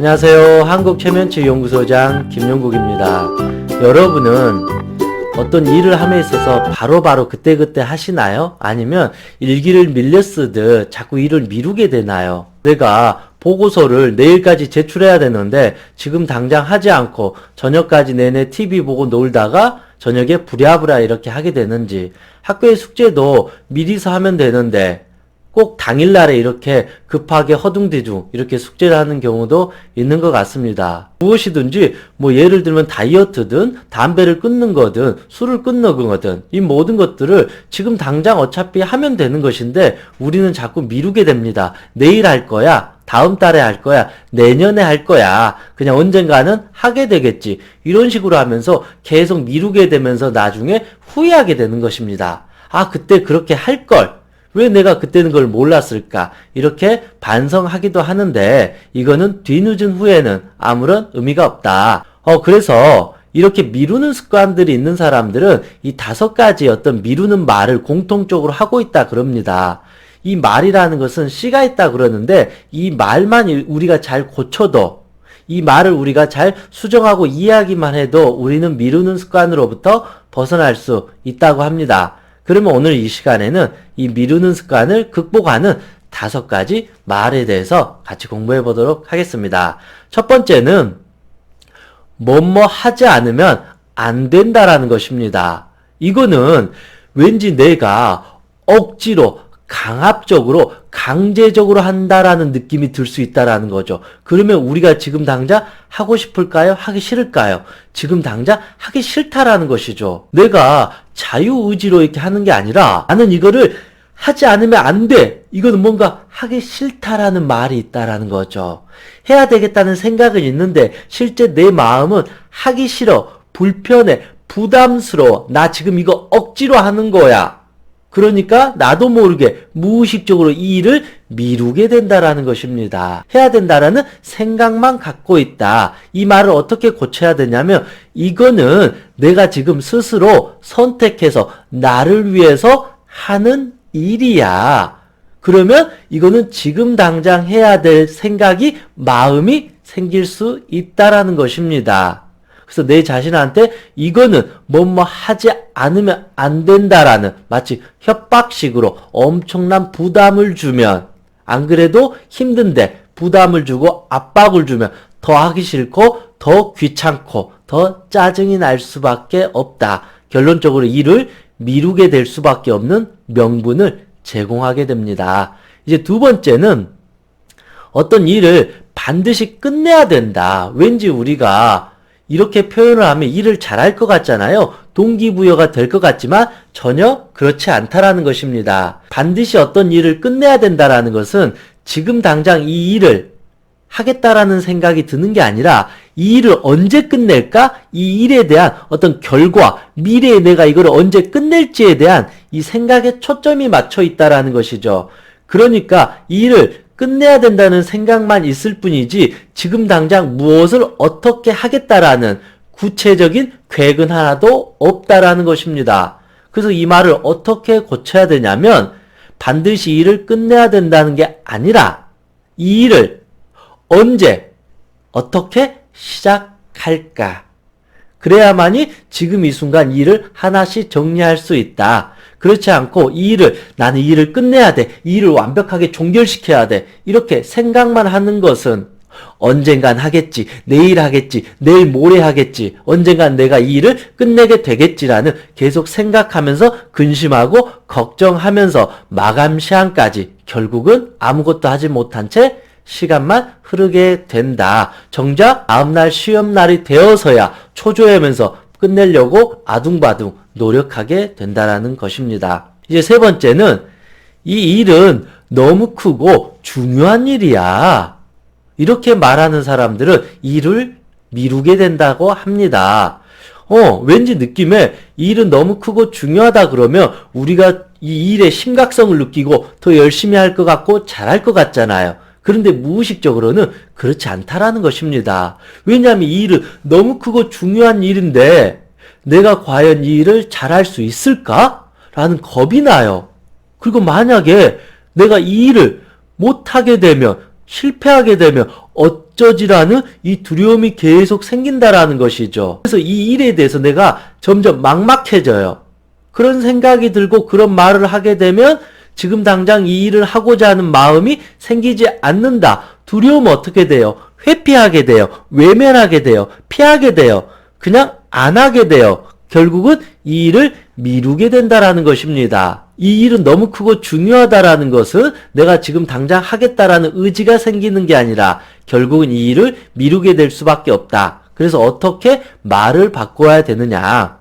안녕하세요. 한국최면치연구소장 김용국입니다. 여러분은 어떤 일을 함에 있어서 바로바로 그때그때 하시나요? 아니면 일기를 밀려 쓰듯 자꾸 일을 미루게 되나요? 내가 보고서를 내일까지 제출해야 되는데 지금 당장 하지 않고 저녁까지 내내 TV 보고 놀다가 저녁에 부랴부랴 이렇게 하게 되는지, 학교의 숙제도 미리서 하면 되는데 꼭 당일날에 이렇게 급하게 허둥대중 이렇게 숙제를 하는 경우도 있는 것 같습니다. 무엇이든지 예를 들면 다이어트든 담배를 끊는 거든 술을 끊는 거든 이 모든 것들을 지금 당장 어차피 하면 되는 것인데 우리는 자꾸 미루게 됩니다. 내일 할 거야, 다음 달에 할 거야, 내년에 할 거야, 그냥 언젠가는 하게 되겠지, 이런 식으로 하면서 계속 미루게 되면서 나중에 후회하게 되는 것입니다. 아, 그때 그렇게 할 걸, 왜 내가 그때는 그걸 몰랐을까, 이렇게 반성하기도 하는데 이거는 뒤늦은 후회는 아무런 의미가 없다. 그래서 이렇게 미루는 습관들이 있는 사람들은 이 5가지 어떤 미루는 말을 공통적으로 하고 있다 그럽니다. 이 말이라는 것은 씨가 있다 그러는데 이 말만 우리가 잘 고쳐도, 이 말을 우리가 잘 수정하고 이해하기만 해도 우리는 미루는 습관으로부터 벗어날 수 있다고 합니다. 그러면 오늘 이 시간에는 이 미루는 습관을 극복하는 5가지 말에 대해서 같이 공부해 보도록 하겠습니다. 첫 번째는 뭐뭐 하지 않으면 안 된다라는 것입니다. 이거는 왠지 내가 억지로 강압적으로 강제적으로 한다라는 느낌이 들 수 있다라는 거죠. 그러면 우리가 지금 당장 하고 싶을까요? 하기 싫을까요? 지금 당장 하기 싫다라는 것이죠. 내가 자유의지로 이렇게 하는 게 아니라 나는 이거를 하지 않으면 안 돼, 이거는 뭔가 하기 싫다라는 말이 있다라는 거죠. 해야 되겠다는 생각은 있는데 실제 내 마음은 하기 싫어, 불편해, 부담스러워, 나 지금 이거 억지로 하는 거야. 그러니까 나도 모르게 무의식적으로 이 일을 미루게 된다라는 것입니다. 해야 된다라는 생각만 갖고 있다. 이 말을 어떻게 고쳐야 되냐면, 이거는 내가 지금 스스로 선택해서 나를 위해서 하는 일이야. 그러면 이거는 지금 당장 해야 될 생각이, 마음이 생길 수 있다라는 것입니다. 그래서 내 자신한테 이거는 뭐뭐 하지 않으면 안 된다라는, 마치 협박식으로 엄청난 부담을 주면, 안 그래도 힘든데 부담을 주고 압박을 주면 더 하기 싫고 더 귀찮고 더 짜증이 날 수밖에 없다. 결론적으로 일을 미루게 될 수밖에 없는 명분을 제공하게 됩니다. 이제 2번째는 어떤 일을 반드시 끝내야 된다. 왠지 우리가 이렇게 표현을 하면 일을 잘할 것 같잖아요. 동기부여가 될 것 같지만 전혀 그렇지 않다라는 것입니다. 반드시 어떤 일을 끝내야 된다라는 것은 지금 당장 이 일을 하겠다라는 생각이 드는 게 아니라 이 일을 언제 끝낼까? 이 일에 대한 어떤 결과, 미래에 내가 이걸 언제 끝낼지에 대한 이 생각에 초점이 맞춰 있다라는 것이죠. 그러니까 이 일을 끝내야 된다는 생각만 있을 뿐이지 지금 당장 무엇을 어떻게 하겠다라는 구체적인 계획은 하나도 없다라는 것입니다. 그래서 이 말을 어떻게 고쳐야 되냐면, 반드시 일을 끝내야 된다는 게 아니라 이 일을 언제 어떻게 시작할까, 그래야만이 지금 이 순간 일을 하나씩 정리할 수 있다. 그렇지 않고 나는 이 일을 끝내야 돼, 이 일을 완벽하게 종결시켜야 돼, 이렇게 생각만 하는 것은 언젠간 하겠지, 내일 하겠지, 내일 모레 하겠지, 언젠간 내가 이 일을 끝내게 되겠지라는 계속 생각하면서 근심하고 걱정하면서 마감 시한까지 결국은 아무것도 하지 못한 채 시간만 흐르게 된다. 정작 다음날 시험날이 되어서야 초조해하면서 끝내려고 아둥바둥 노력하게 된다라는 것입니다. 이제 3번째는 이 일은 너무 크고 중요한 일이야. 이렇게 말하는 사람들은 일을 미루게 된다고 합니다. 왠지 느낌에 이 일은 너무 크고 중요하다 그러면 우리가 이 일의 심각성을 느끼고 더 열심히 할 것 같고 잘할 것 같잖아요. 그런데 무의식적으로는 그렇지 않다라는 것입니다. 왜냐하면 이 일은 너무 크고 중요한 일인데 내가 과연 이 일을 잘할 수 있을까? 라는 겁이 나요. 그리고 만약에 내가 이 일을 못하게 되면, 실패하게 되면 어쩌지라는 이 두려움이 계속 생긴다라는 것이죠. 그래서 이 일에 대해서 내가 점점 막막해져요. 그런 생각이 들고 그런 말을 하게 되면 지금 당장 이 일을 하고자 하는 마음이 생기지 않는다. 두려우면 어떻게 돼요? 회피하게 돼요. 외면하게 돼요. 피하게 돼요. 그냥 안 하게 돼요. 결국은 이 일을 미루게 된다라는 것입니다. 이 일은 너무 크고 중요하다라는 것은 내가 지금 당장 하겠다라는 의지가 생기는 게 아니라 결국은 이 일을 미루게 될 수밖에 없다. 그래서 어떻게 말을 바꿔야 되느냐?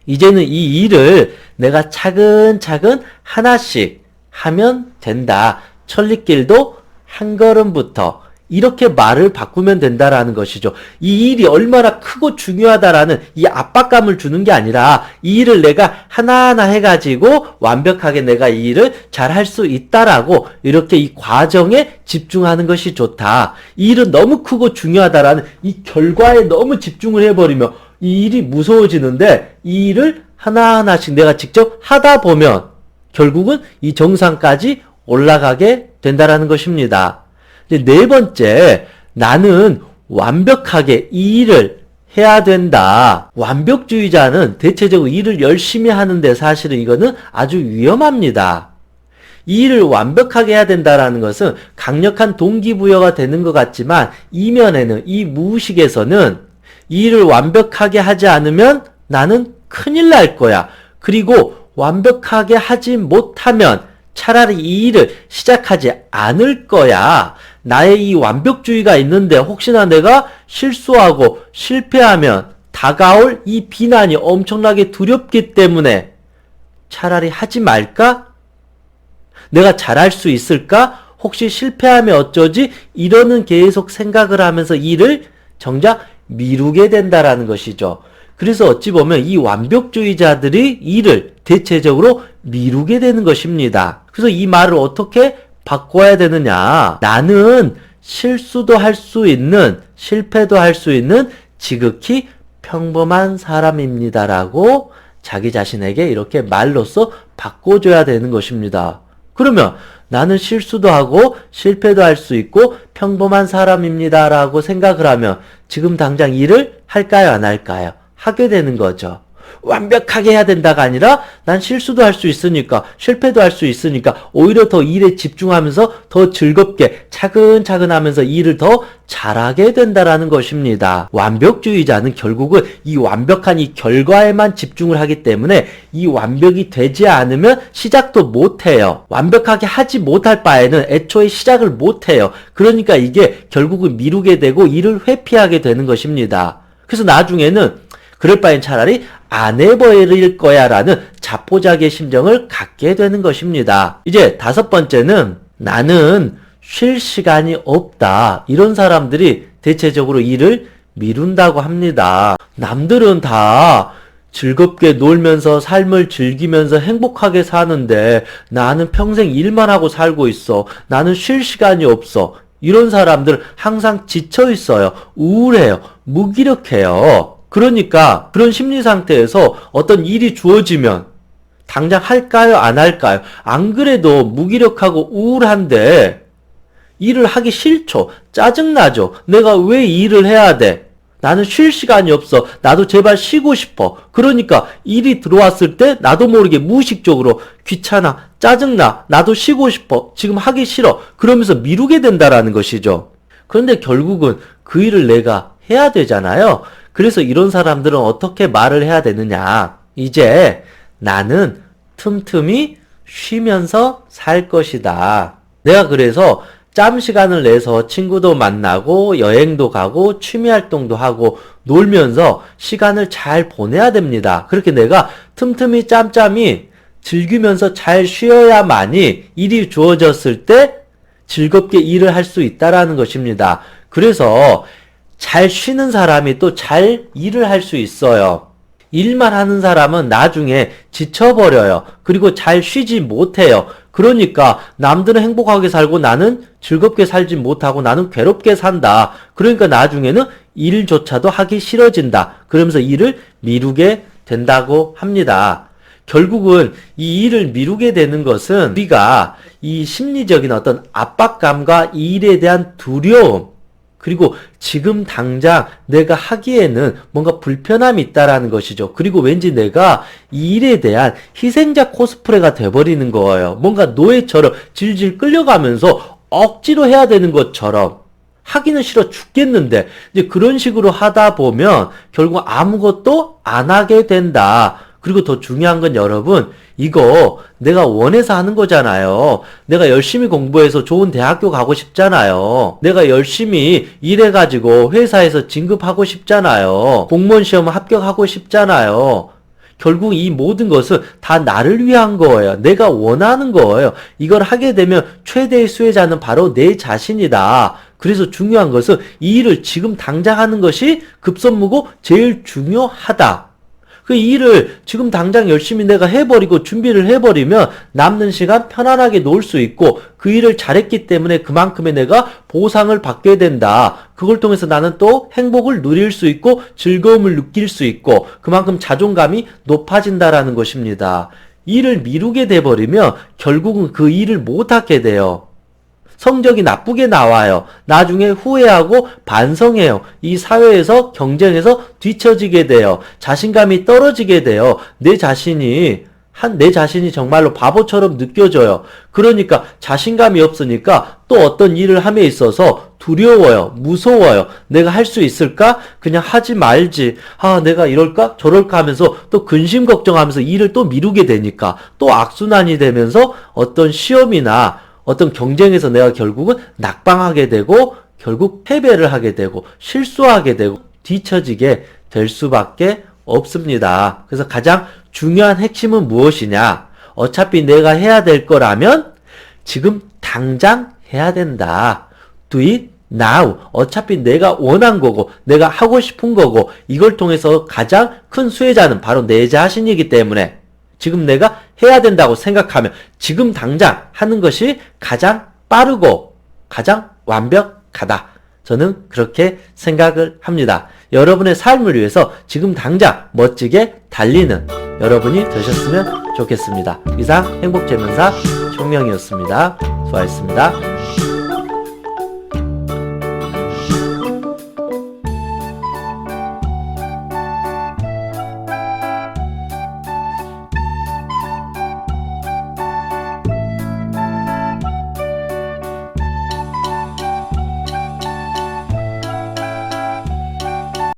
이제는 이 일을 내가 차근차근 하나씩 하면 된다. 천리길도 한 걸음부터 이렇게 말을 바꾸면 된다라는 것이죠. 이 일이 얼마나 크고 중요하다라는 이 압박감을 주는 게 아니라 이 일을 내가 하나하나 해가지고 완벽하게 내가 이 일을 잘 할 수 있다라고 이렇게 이 과정에 집중하는 것이 좋다. 이 일은 너무 크고 중요하다라는 이 결과에 너무 집중을 해버리면 이 일이 무서워지는데 이 일을 하나하나씩 내가 직접 하다 보면 결국은 이 정상까지 올라가게 된다라는 것입니다. 네 번째, 나는 완벽하게 이 일을 해야 된다. 완벽주의자는 대체적으로 일을 열심히 하는데 사실은 이거는 아주 위험합니다. 이 일을 완벽하게 해야 된다라는 것은 강력한 동기부여가 되는 것 같지만 이면에는 이 무의식에서는 이 일을 완벽하게 하지 않으면 나는 큰일 날 거야. 그리고 완벽하게 하지 못하면 차라리 이 일을 시작하지 않을 거야. 나의 이 완벽주의가 있는데 혹시나 내가 실수하고 실패하면 다가올 이 비난이 엄청나게 두렵기 때문에 차라리 하지 말까? 내가 잘할 수 있을까? 혹시 실패하면 어쩌지? 이러는 계속 생각을 하면서 일을 정작 미루게 된다라는 것이죠. 그래서 어찌 보면 이 완벽주의자들이 일을 대체적으로 미루게 되는 것입니다. 그래서 이 말을 어떻게 바꿔야 되느냐? 나는 실수도 할 수 있는, 실패도 할 수 있는 지극히 평범한 사람입니다라고 자기 자신에게 이렇게 말로써 바꿔줘야 되는 것입니다. 그러면 나는 실수도 하고 실패도 할 수 있고 평범한 사람입니다라고 생각을 하면 지금 당장 일을 할까요? 안 할까요? 하게 되는 거죠. 완벽하게 해야 된다가 아니라 난 실수도 할 수 있으니까 실패도 할 수 있으니까 오히려 더 일에 집중하면서 더 즐겁게 차근차근 하면서 일을 더 잘하게 된다라는 것입니다. 완벽주의자는 결국은 이 완벽한 이 결과에만 집중을 하기 때문에 이 완벽이 되지 않으면 시작도 못해요. 완벽하게 하지 못할 바에는 애초에 시작을 못해요. 그러니까 이게 결국은 미루게 되고 일을 회피하게 되는 것입니다. 그래서 나중에는 그럴 바엔 차라리 안 해버릴 거야 라는 자포자기의 심정을 갖게 되는 것입니다. 이제 다섯 번째는 나는 쉴 시간이 없다. 이런 사람들이 대체적으로 일을 미룬다고 합니다. 남들은 다 즐겁게 놀면서 삶을 즐기면서 행복하게 사는데 나는 평생 일만 하고 살고 있어. 나는 쉴 시간이 없어. 이런 사람들 항상 지쳐 있어요. 우울해요. 무기력해요. 그러니까 그런 심리 상태에서 어떤 일이 주어지면 당장 할까요? 안 할까요? 안 그래도 무기력하고 우울한데 일을 하기 싫죠. 짜증나죠. 내가 왜 일을 해야 돼? 나는 쉴 시간이 없어. 나도 제발 쉬고 싶어. 그러니까 일이 들어왔을 때 나도 모르게 무의식적으로 귀찮아, 짜증나, 나도 쉬고 싶어, 지금 하기 싫어. 그러면서 미루게 된다라는 것이죠. 그런데 결국은 그 일을 내가 해야 되잖아요. 그래서 이런 사람들은 어떻게 말을 해야 되느냐. 이제 나는 틈틈이 쉬면서 살 것이다. 내가 그래서 짬 시간을 내서 친구도 만나고 여행도 가고 취미 활동도 하고 놀면서 시간을 잘 보내야 됩니다. 그렇게 내가 틈틈이 짬짬이 즐기면서 잘 쉬어야만이 일이 주어졌을 때 즐겁게 일을 할 수 있다라는 것입니다. 그래서 잘 쉬는 사람이 또 잘 일을 할 수 있어요. 일만 하는 사람은 나중에 지쳐버려요. 그리고 잘 쉬지 못해요. 그러니까 남들은 행복하게 살고 나는 즐겁게 살지 못하고 나는 괴롭게 산다. 그러니까 나중에는 일조차도 하기 싫어진다. 그러면서 일을 미루게 된다고 합니다. 결국은 이 일을 미루게 되는 것은 우리가 이 심리적인 어떤 압박감과 이 일에 대한 두려움, 그리고 지금 당장 내가 하기에는 뭔가 불편함이 있다라는 것이죠. 그리고 왠지 내가 이 일에 대한 희생자 코스프레가 돼버리는 거예요. 뭔가 노예처럼 질질 끌려가면서 억지로 해야 되는 것처럼 하기는 싫어 죽겠는데 이제 그런 식으로 하다 보면 결국 아무것도 안 하게 된다. 그리고 더 중요한 건 여러분, 이거 내가 원해서 하는 거잖아요. 내가 열심히 공부해서 좋은 대학교 가고 싶잖아요. 내가 열심히 일해가지고 회사에서 진급하고 싶잖아요. 공무원 시험 합격하고 싶잖아요. 결국 이 모든 것은 다 나를 위한 거예요. 내가 원하는 거예요. 이걸 하게 되면 최대의 수혜자는 바로 내 자신이다. 그래서 중요한 것은 이 일을 지금 당장 하는 것이 급선무고 제일 중요하다. 그 일을 지금 당장 열심히 내가 해버리고 준비를 해버리면 남는 시간 편안하게 놀 수 있고 그 일을 잘했기 때문에 그만큼의 내가 보상을 받게 된다. 그걸 통해서 나는 또 행복을 누릴 수 있고 즐거움을 느낄 수 있고 그만큼 자존감이 높아진다라는 것입니다. 일을 미루게 돼버리면 결국은 그 일을 못하게 돼요. 성적이 나쁘게 나와요. 나중에 후회하고 반성해요. 이 사회에서 경쟁에서 뒤처지게 돼요. 자신감이 떨어지게 돼요. 내 자신이 정말로 바보처럼 느껴져요. 그러니까 자신감이 없으니까 또 어떤 일을 함에 있어서 두려워요. 무서워요. 내가 할 수 있을까? 그냥 하지 말지. 내가 이럴까? 저럴까 하면서 또 근심 걱정하면서 일을 또 미루게 되니까 또 악순환이 되면서 어떤 시험이나 어떤 경쟁에서 내가 결국은 낙방하게 되고 결국 패배를 하게 되고 실수하게 되고 뒤처지게 될 수밖에 없습니다. 그래서 가장 중요한 핵심은 무엇이냐? 어차피 내가 해야 될 거라면 지금 당장 해야 된다. Do it now. 어차피 내가 원한 거고 내가 하고 싶은 거고 이걸 통해서 가장 큰 수혜자는 바로 내 자신이기 때문에 지금 내가 해야 된다고 생각하면 지금 당장 하는 것이 가장 빠르고 가장 완벽하다. 저는 그렇게 생각을 합니다. 여러분의 삶을 위해서 지금 당장 멋지게 달리는 여러분이 되셨으면 좋겠습니다. 이상 행복재면사 총명이었습니다. 수고하셨습니다.